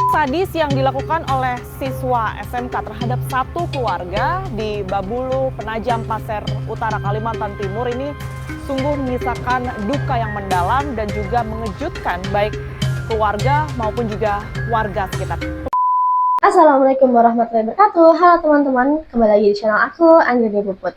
Sadis yang dilakukan oleh siswa SMK terhadap satu keluarga di Babulu, Penajam Pasir Utara, Kalimantan Timur ini sungguh menyisakan duka yang mendalam dan juga mengejutkan baik keluarga maupun juga warga sekitar. Assalamualaikum warahmatullahi wabarakatuh. Halo teman-teman, kembali lagi di channel aku, Anggini Puput.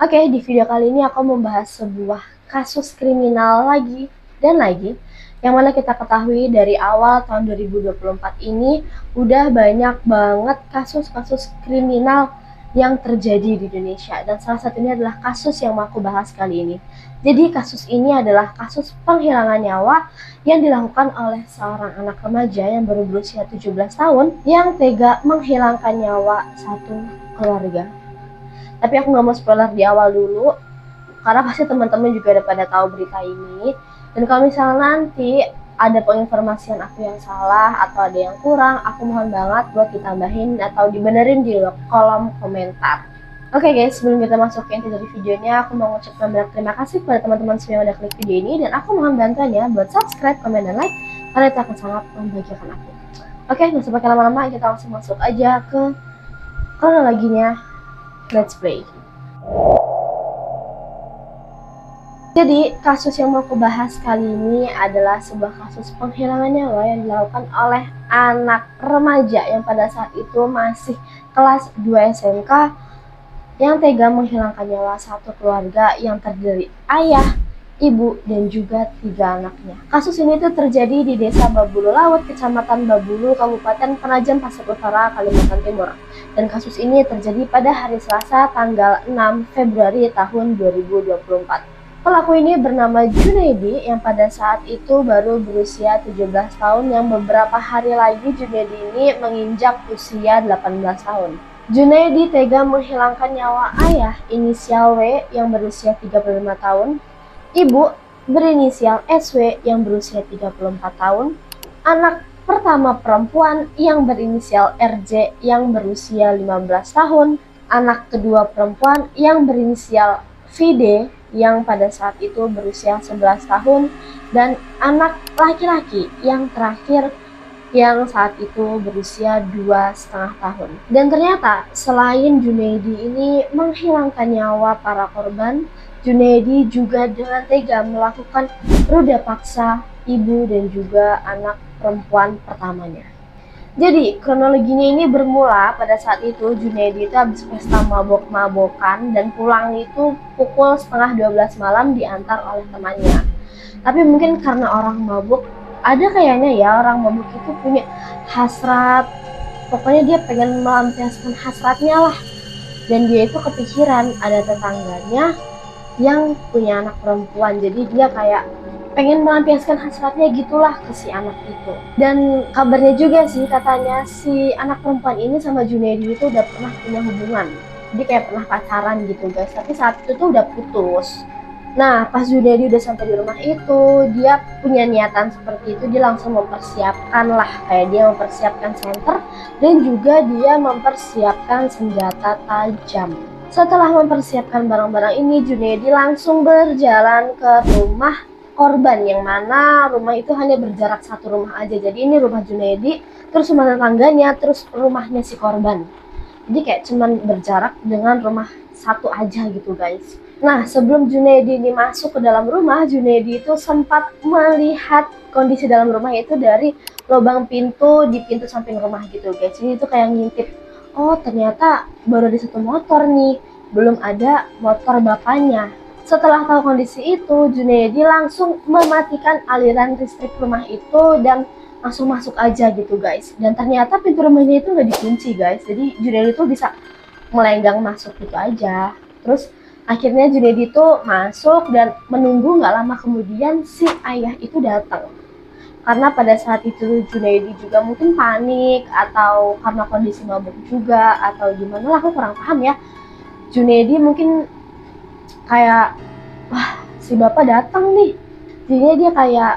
Oke, di video kali ini aku membahas sebuah kasus kriminal lagi dan lagi, yang mana kita ketahui dari awal tahun 2024 ini udah banyak banget kasus-kasus kriminal yang terjadi di Indonesia, dan salah satunya adalah kasus yang mau aku bahas kali ini. Jadi kasus ini adalah kasus penghilangan nyawa yang dilakukan oleh seorang anak remaja yang baru berusia 17 tahun yang tega menghilangkan nyawa satu keluarga. Tapi aku nggak mau spoiler di awal dulu, karena pasti teman-teman juga udah pada tahu berita ini. Dan kalau misalnya nanti ada penginformasian aku yang salah atau ada yang kurang, aku mohon banget buat ditambahin atau dibenerin di kolom komentar. Oke guys, sebelum kita masuk ke inti dari videonya, aku mau ngucapkan banyak terima kasih kepada teman-teman semua yang udah klik video ini, dan aku mohon bantuannya buat subscribe, komen, dan like, karena itu akan sangat membahagiakan aku. Oke, nggak usah pakai lama-lama, kita langsung masuk aja ke kronologinya. Let's play. Jadi, kasus yang mau aku bahas kali ini adalah sebuah kasus penghilangan nyawa yang dilakukan oleh anak remaja yang pada saat itu masih kelas 2 SMK yang tega menghilangkan nyawa satu keluarga yang terdiri ayah, ibu, dan juga 3 anaknya. Kasus ini tuh terjadi di Desa Babulu Laut, Kecamatan Babulu, Kabupaten Penajam Pasir Utara, Kalimantan Timur. Dan kasus ini terjadi pada hari Selasa tanggal 6 Februari tahun 2024. Pelaku ini bernama Junaidi yang pada saat itu baru berusia 17 tahun, yang beberapa hari lagi Junaidi ini menginjak usia 18 tahun. Junaidi tega menghilangkan nyawa ayah inisial W yang berusia 35 tahun, ibu berinisial SW yang berusia 34 tahun, anak pertama perempuan yang berinisial RJ yang berusia 15 tahun, anak kedua perempuan yang berinisial VD yang pada saat itu berusia 11 tahun, dan anak laki-laki yang terakhir yang saat itu berusia 2,5 tahun. Dan ternyata selain Junaidi ini menghilangkan nyawa para korban, Junaidi juga dengan tega melakukan ruda paksa ibu dan juga anak perempuan pertamanya. Jadi kronologinya ini bermula pada saat itu Junaidi itu habis pesta mabok-mabokan dan pulang itu pukul setengah 12 malam diantar oleh temannya. Tapi mungkin karena orang mabuk, ada kayaknya ya orang mabuk itu punya hasrat, pokoknya dia pengen melampiaskan hasratnya lah. Dan dia itu kepikiran ada tetangganya yang punya anak perempuan, jadi dia kayak pengen melampiaskan hasratnya gitulah ke si anak itu. Dan kabarnya juga sih, katanya si anak perempuan ini sama Junaidi itu udah pernah punya hubungan, jadi kayak pernah pacaran gitu guys, tapi saat itu tuh udah putus. Nah, pas Junaidi udah sampai di rumah itu, dia punya niatan seperti itu, dia langsung mempersiapkan lah, kayak dia mempersiapkan senter dan juga dia mempersiapkan senjata tajam. Setelah mempersiapkan barang-barang ini, Junaidi langsung berjalan ke rumah korban, yang mana rumah itu hanya berjarak satu rumah aja. Jadi ini rumah Junaidi, terus rumah tetangganya, terus rumahnya si korban. Jadi kayak cuman berjarak dengan rumah satu aja gitu guys. Nah, sebelum Junaidi ini masuk ke dalam rumah, Junaidi itu sempat melihat kondisi dalam rumah itu dari lubang pintu di pintu samping rumah gitu guys. Jadi itu kayak ngintip, oh ternyata baru ada satu motor nih, belum ada motor bapaknya. Setelah tahu kondisi itu, Junaidi langsung mematikan aliran listrik rumah itu dan langsung masuk aja gitu guys. Dan ternyata pintu rumahnya itu nggak dikunci guys, jadi Junaidi itu bisa melenggang masuk gitu aja. Terus akhirnya Junaidi itu masuk dan menunggu, nggak lama kemudian si ayah itu datang. Karena pada saat itu Junaidi juga mungkin panik atau karena kondisi mabuk juga atau gimana lah, aku kurang paham ya. Junaidi mungkin kayak, wah si bapak datang nih, jadinya dia kayak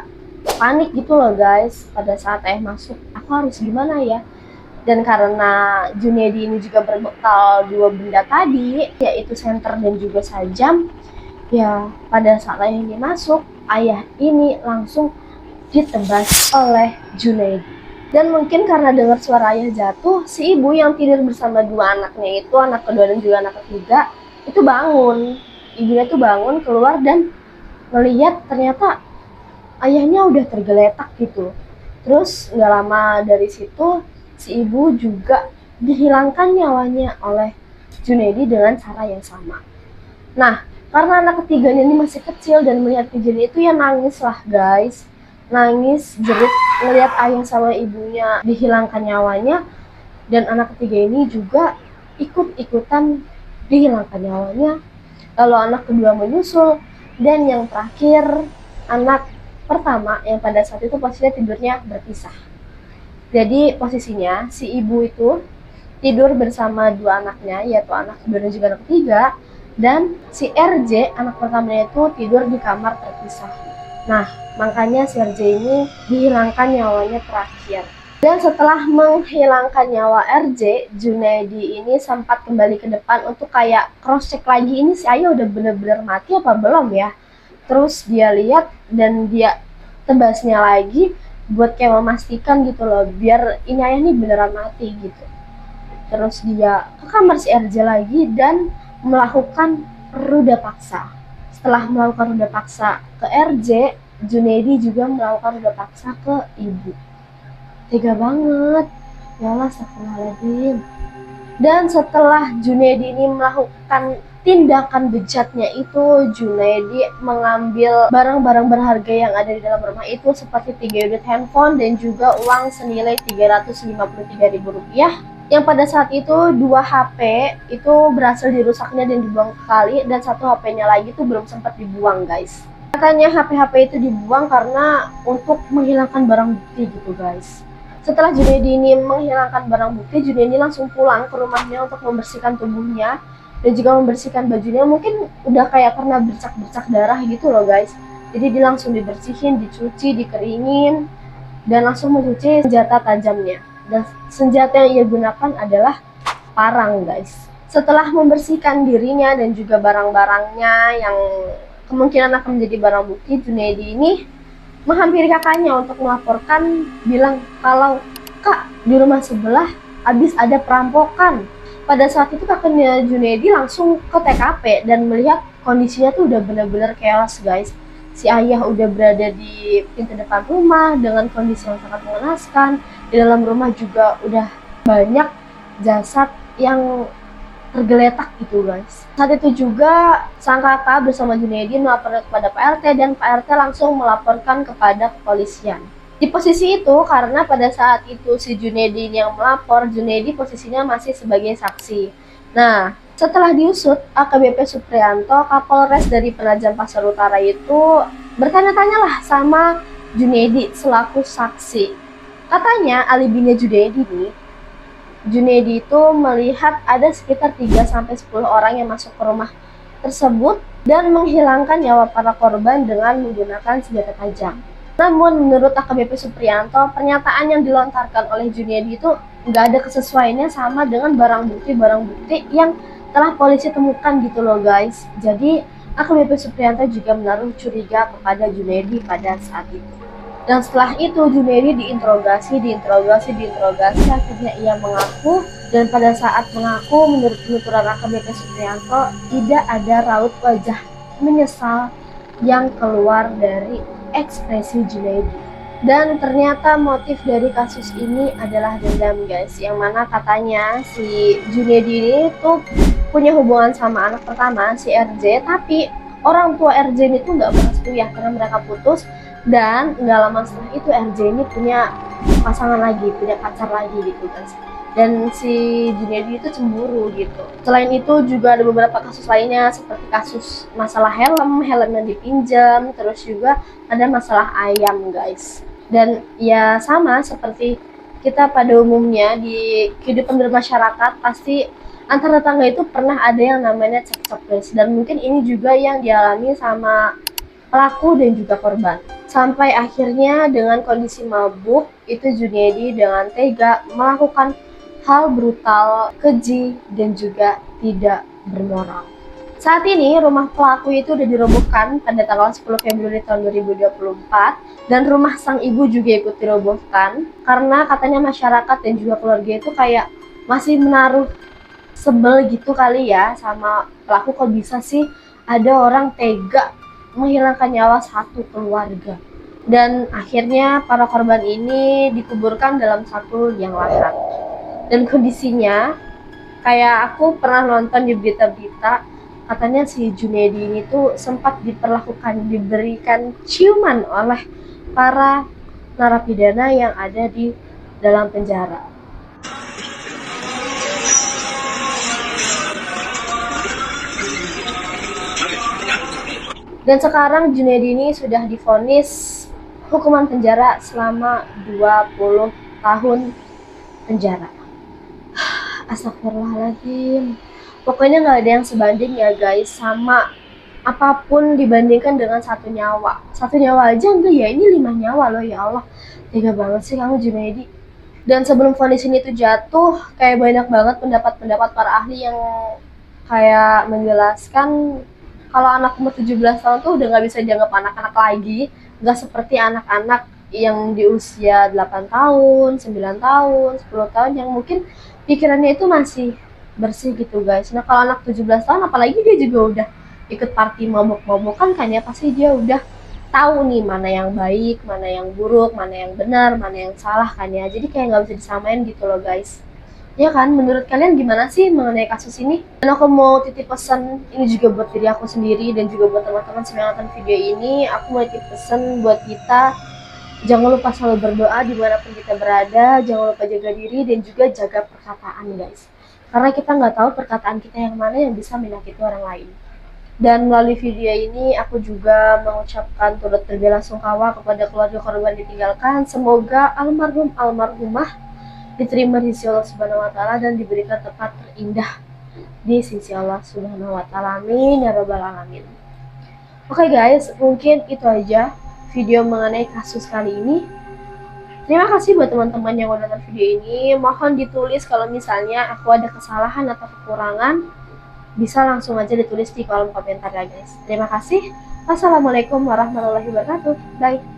panik gitu loh guys. Pada saat ayah masuk, aku harus gimana ya. Dan karena Junaidi ini juga berbekal 2 benda tadi, yaitu senter dan juga sajam, ya pada saat ayah ini masuk, ayah ini langsung ditebas oleh Junaidi. Dan mungkin karena dengar suara ayah jatuh, si ibu yang tidur bersama dua anaknya itu, anak kedua dan juga anak ketiga, itu bangun. Ibunya tuh bangun keluar dan melihat ternyata ayahnya udah tergeletak gitu. Terus nggak lama dari situ, si ibu juga dihilangkan nyawanya oleh Junaidi dengan cara yang sama. Nah, karena anak ketiganya ini masih kecil dan melihat kejadian itu, ya nangis lah guys. Nangis jerit ngelihat ayah sama ibunya dihilangkan nyawanya, dan anak ketiga ini juga ikut-ikutan dihilangkan nyawanya. Lalu anak kedua menyusul, dan yang terakhir anak pertama yang pada saat itu posisinya tidurnya berpisah. Jadi posisinya si ibu itu tidur bersama dua anaknya, yaitu anak kedua dan juga anak ketiga, dan si RJ anak pertamanya itu tidur di kamar terpisah. Nah, makanya si RJ ini dihilangkan nyawanya terakhir. Dan setelah menghilangkan nyawa RJ, Junaidi ini sempat kembali ke depan untuk kayak cross check lagi, ini si ayah udah bener-bener mati apa belum ya. Terus dia lihat dan dia tebasnya lagi buat kayak memastikan gitu loh, biar ini ayah nih beneran mati gitu. Terus dia ke kamar si RJ lagi dan melakukan ruda paksa. Setelah melakukan ruda paksa ke RJ, Junaidi juga melakukan ruda paksa ke ibu. Tega banget. Ya Allah, astagfirullahaladzim. Dan setelah Junaidi ini melakukan tindakan bejatnya itu, Junaidi mengambil barang-barang berharga yang ada di dalam rumah itu seperti 3 unit handphone dan juga uang senilai Rp353.000, yang pada saat itu 2 HP itu berhasil dirusaknya dan dibuang ke kali, dan 1 HP-nya lagi tuh belum sempat dibuang guys. Katanya HP-HP itu dibuang karena untuk menghilangkan barang bukti gitu guys. Setelah Junaidi ini menghilangkan barang bukti, Junaidi langsung pulang ke rumahnya untuk membersihkan tubuhnya dan juga membersihkan bajunya. Mungkin udah kayak karena bercak-bercak darah gitu loh guys. Jadi dia langsung dibersihin, dicuci, dikeringin, dan langsung mencuci senjata tajamnya. Dan senjata yang ia gunakan adalah parang guys. Setelah membersihkan dirinya dan juga barang-barangnya yang kemungkinan akan menjadi barang bukti, Junaidi ini menghampiri kakaknya untuk melaporkan, bilang kalau kak, di rumah sebelah habis ada perampokan. Pada saat itu kakaknya Junaidi langsung ke TKP dan melihat kondisinya tuh udah benar-benar chaos guys. Si ayah udah berada di pintu depan rumah dengan kondisi yang sangat mengenaskan. Di dalam rumah juga udah banyak jasad yang tergeletak gitu guys. Saat itu juga sang kakak bersama Junaidi melaporkan kepada Pak RT dan Pak RT langsung melaporkan kepada kepolisian. Di posisi itu, karena pada saat itu si Junaidi yang melapor, Junaidi posisinya masih sebagai saksi. Nah, setelah diusut, AKBP Suprianto, Kapolres dari Penajam Pasar Utara itu bertanya-tanyalah sama Junaidi selaku saksi. Katanya alibinya Junaidi nih, Junaidi itu melihat ada sekitar 3-10 orang yang masuk ke rumah tersebut dan menghilangkan nyawa para korban dengan menggunakan senjata tajam. Namun menurut AKBP Suprianto, pernyataan yang dilontarkan oleh Junaidi itu nggak ada kesesuaiannya sama dengan barang bukti yang telah polisi temukan gitu loh guys. Jadi AKBP Suprianto juga menaruh curiga kepada Junaidi pada saat itu. Dan setelah itu Junaidi diinterogasi, akhirnya ia mengaku, dan pada saat mengaku menurut penuturan AKBP Suprianto tidak ada raut wajah menyesal yang keluar dari ekspresi Junaidi. Dan ternyata motif dari kasus ini adalah dendam guys, yang mana katanya si Junaidi ini tuh punya hubungan sama anak pertama si RJ, tapi orang tua RJ ini tuh nggak merestui ya karena mereka putus. Dan nggak lama setelah itu RJ ini punya pasangan lagi, punya pacar lagi gitu guys. Dan si Junaidi itu cemburu gitu. Selain itu juga ada beberapa kasus lainnya seperti kasus masalah helm yang dipinjam, terus juga ada masalah ayam guys. Dan ya sama seperti kita pada umumnya di kehidupan bermasyarakat, pasti antar tetangga itu pernah ada yang namanya cekcok guys. Dan mungkin ini juga yang dialami sama pelaku dan juga korban. Sampai akhirnya dengan kondisi mabuk, itu Junaidi dengan tega melakukan hal brutal, keji, dan juga tidak bermoral. Saat ini rumah pelaku itu udah dirobohkan pada tanggal 10 Februari tahun 2024 dan rumah sang ibu juga ikut dirobohkan karena katanya masyarakat dan juga keluarga itu kayak masih menaruh sebel gitu kali ya sama pelaku, kok bisa sih ada orang tega menghilangkan nyawa satu keluarga. Dan akhirnya para korban ini dikuburkan dalam satu liang lahat. Dan kondisinya kayak aku pernah nonton di berita-berita, katanya si Junaidi ini tuh sempat diberikan ciuman oleh para narapidana yang ada di dalam penjara. Dan sekarang Junaidi ini sudah divonis hukuman penjara selama 20 tahun penjara. Astagfirullahaladzim. Pokoknya nggak ada yang sebanding ya guys sama apapun dibandingkan dengan satu nyawa. Satu nyawa aja enggak ya, ini 5 nyawa loh, ya Allah. Tega banget sih kamu Junaidi. Dan sebelum vonis ini tuh jatuh, kayak banyak banget pendapat-pendapat para ahli yang kayak menjelaskan kalau anak umur 17 tahun tuh udah nggak bisa dianggap anak-anak lagi, nggak seperti anak-anak yang di usia 8 tahun, 9 tahun, 10 tahun yang mungkin pikirannya itu masih bersih gitu guys. Nah kalau anak 17 tahun apalagi dia juga udah ikut party mabok-mabokan kan ya, pasti dia udah tahu nih mana yang baik, mana yang buruk, mana yang benar, mana yang salah kan ya. Jadi kayak nggak bisa disamain gitu loh guys. Ya kan, menurut kalian gimana sih mengenai kasus ini? Dan aku mau titip pesan ini juga buat diri aku sendiri dan juga buat teman-teman yang nonton video ini. Aku mau titip pesan buat kita, jangan lupa selalu berdoa dimanapun kita berada, jangan lupa jaga diri dan juga jaga perkataan guys. Karena kita nggak tahu perkataan kita yang mana yang bisa menyakiti orang lain. Dan melalui video ini aku juga mengucapkan turut belasungkawa kepada keluarga korban ditinggalkan. Semoga almarhum almarhumah diterima di sisi Allah Subhanahu wa taala dan diberikan tempat terindah di sisi Allah Subhanahu wa taala. Amin ya rabbal alamin. Oke guys, mungkin itu aja video mengenai kasus kali ini. Terima kasih buat teman-teman yang udah nonton video ini. Mohon ditulis kalau misalnya aku ada kesalahan atau kekurangan, bisa langsung aja ditulis di kolom komentar ya guys. Terima kasih. Wassalamualaikum warahmatullahi wabarakatuh. Bye.